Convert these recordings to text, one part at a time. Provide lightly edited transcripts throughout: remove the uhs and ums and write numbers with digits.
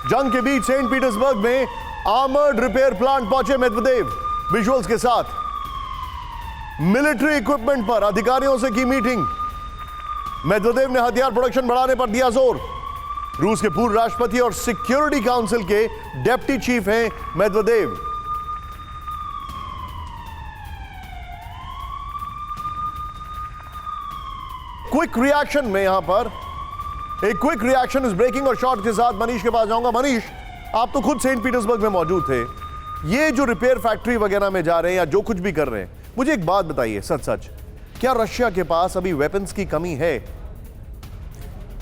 जंग के बीच Saint Petersburg में आर्मर्ड रिपेयर प्लांट पहुंचे मेदवेदेव। विजुअल्स के साथ मिलिट्री इक्विपमेंट पर अधिकारियों से की मीटिंग। मेदवेदेव ने हथियार प्रोडक्शन बढ़ाने पर दिया जोर। रूस के पूर्व राष्ट्रपति और सिक्योरिटी काउंसिल के डेप्टी चीफ हैं मेदवेदेव। क्विक रिएक्शन में यहां पर एक क्विक रिएक्शन इस ब्रेकिंग और शॉर्ट के साथ मनीष के पास जाऊंगा। मनीष, आप तो खुद सेंट पीटर्सबर्ग में मौजूद थे। ये जो रिपेयर फैक्ट्री वगैरह में जा रहे हैं या जो कुछ भी कर रहे हैं, मुझे एक बात बताइए सच सच, क्या रशिया के पास अभी वेपन्स की कमी है?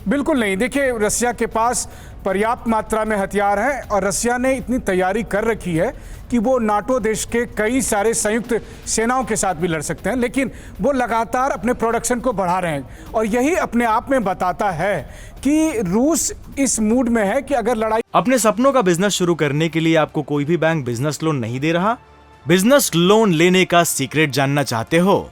बिल्कुल नहीं। देखिए, रशिया के पास पर्याप्त मात्रा में हथियार हैं और रशिया ने इतनी तैयारी कर रखी है कि वो नाटो देश के कई सारे संयुक्त सेनाओं के साथ भी लड़ सकते हैं, लेकिन वो लगातार अपने प्रोडक्शन को बढ़ा रहे हैं। और यही अपने आप में बताता है कि रूस इस मूड में है कि अगर लड़ाई। अपने सपनों का बिजनेस शुरू करने के लिए आपको कोई भी बैंक बिजनेस लोन नहीं दे रहा? बिजनेस लोन लेने का सीक्रेट जानना चाहते हो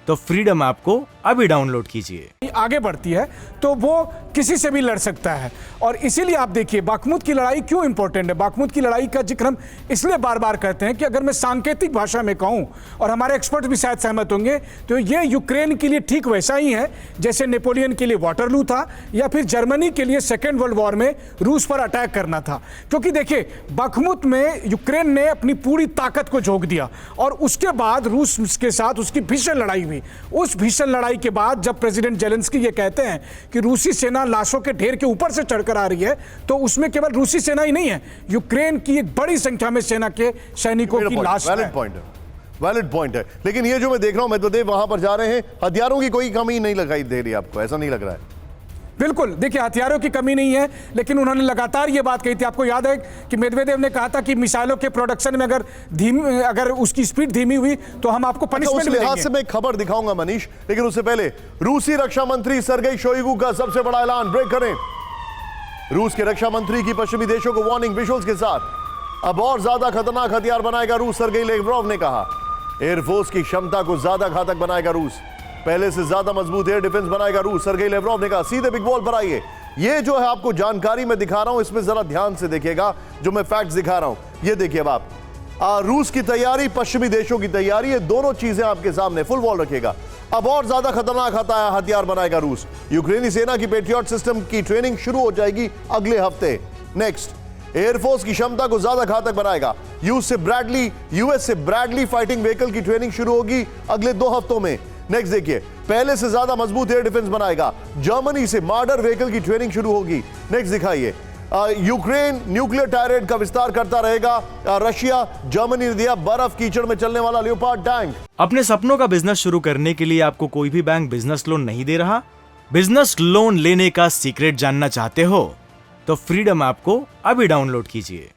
तो फ्रीडम ऐप को अभी डाउनलोड कीजिए। आगे बढ़ती है तो वो किसी से भी लड़ सकता है। और इसीलिए आप देखिए बाखमुत की लड़ाई क्यों इंपॉर्टेंट है। बाखमुत की लड़ाई का जिक्र हम इसलिए बार बार करते हैं कि अगर मैं सांकेतिक भाषा में कहूं, और हमारे एक्सपर्ट भी शायद सहमत होंगे, तो ये यूक्रेन के लिए ठीक वैसा ही है जैसे नेपोलियन के लिए वाटरलू था या फिर जर्मनी के लिए सेकेंड वर्ल्ड वॉर में रूस पर अटैक करना था। क्योंकि देखिए, बाखमुत में यूक्रेन ने अपनी पूरी ताकत को झोंक दिया और उसके बाद रूस के साथ उसकी भीषण लड़ाई हुई। उस भीषण लड़ाई के बाद जब प्रेसिडेंट जेलेंस्की ये कहते हैं कि रूसी सेना लाशों के ढेर के ऊपर से चढ़कर आ रही है, तो उसमें केवल रूसी सेना ही नहीं है, यूक्रेन की एक बड़ी संख्या में सेना के सैनिकों की लाश है। वैलिड पॉइंट है। लेकिन ये जो मैं देख रहा हूं मेदवेदेव वहां पर जा रहे हैं, हथियारों की कोई कमी नहीं लगाई दे रही आपको, ऐसा नहीं लग रहा है? बिल्कुल, देखिए हथियारों की कमी नहीं है, लेकिन उन्होंने लगातार ये बात कही थी। आपको याद है कि मेदवेदेव ने कहा था कि मिसाइलों के प्रोडक्शन में अगर उसकी स्पीड धीमी हुई तो हम आपको पनिशमेंट देंगे। उस लिहाज से मैं खबर दिखाऊंगा मनीष, लेकिन उससे पहले रूसी रक्षा मंत्री सर्गेई शोइगु का सबसे बड़ा ऐलान। ब्रेक करें। रूस के रक्षा मंत्री की पश्चिमी देशों को वार्निंग विजुअल्स के साथ। अब और ज्यादा खतरनाक हथियार बनाएगा रूस, सर्गेई लेवरोव ने कहा। एयरफोर्स की क्षमता को ज्यादा घातक बनाएगा रूस, पहले से ज्यादा मजबूत एयर डिफेंस बनाएगा रूस, सर्गेई लेवरोव ने कहा। सीधे बिग बॉल पर आइए। ये जो है आपको जानकारी मैं दिखा रहा हूं, इसमें जरा ध्यान से देखिएगा जो मैं फैक्ट्स दिखा रहा हूं। ये देखिए अब आप, रूस की तैयारी, पश्चिमी देशों की तैयारी, ये दोनों चीजें आपके सामने फुल वॉल रखेगा। अब और ज्यादा खतरनाक हथियार बनाएगा रूस। यूक्रेनी सेना की पेट्रियट सिस्टम की ट्रेनिंग शुरू हो जाएगी अगले हफ्ते। नेक्स्ट, एयरफोर्स की क्षमता को ज्यादा घातक बनाएगा। यूएस से ब्रैडली फाइटिंग व्हीकल की ट्रेनिंग शुरू होगी अगले 2 हफ्तों में। नेक्स्ट देखिए, पहले से ज्यादा मजबूत एयर डिफेंस बनाएगा। जर्मनी से मार्डर व्हीकल की ट्रेनिंग शुरू होगी। नेक्स्ट दिखाइए, यूक्रेन न्यूक्लियर टायरेट का विस्तार करता रहेगा। रशिया, जर्मनी ने दिया बर्फ कीचड़ में चलने वाला लियोपार्ड टैंक। अपने सपनों का बिजनेस शुरू करने के लिए आपको कोई भी बैंक बिजनेस लोन नहीं दे रहा? बिजनेस लोन लेने का सीक्रेट जानना चाहते हो तो फ्रीडम ऐप को अभी डाउनलोड कीजिए।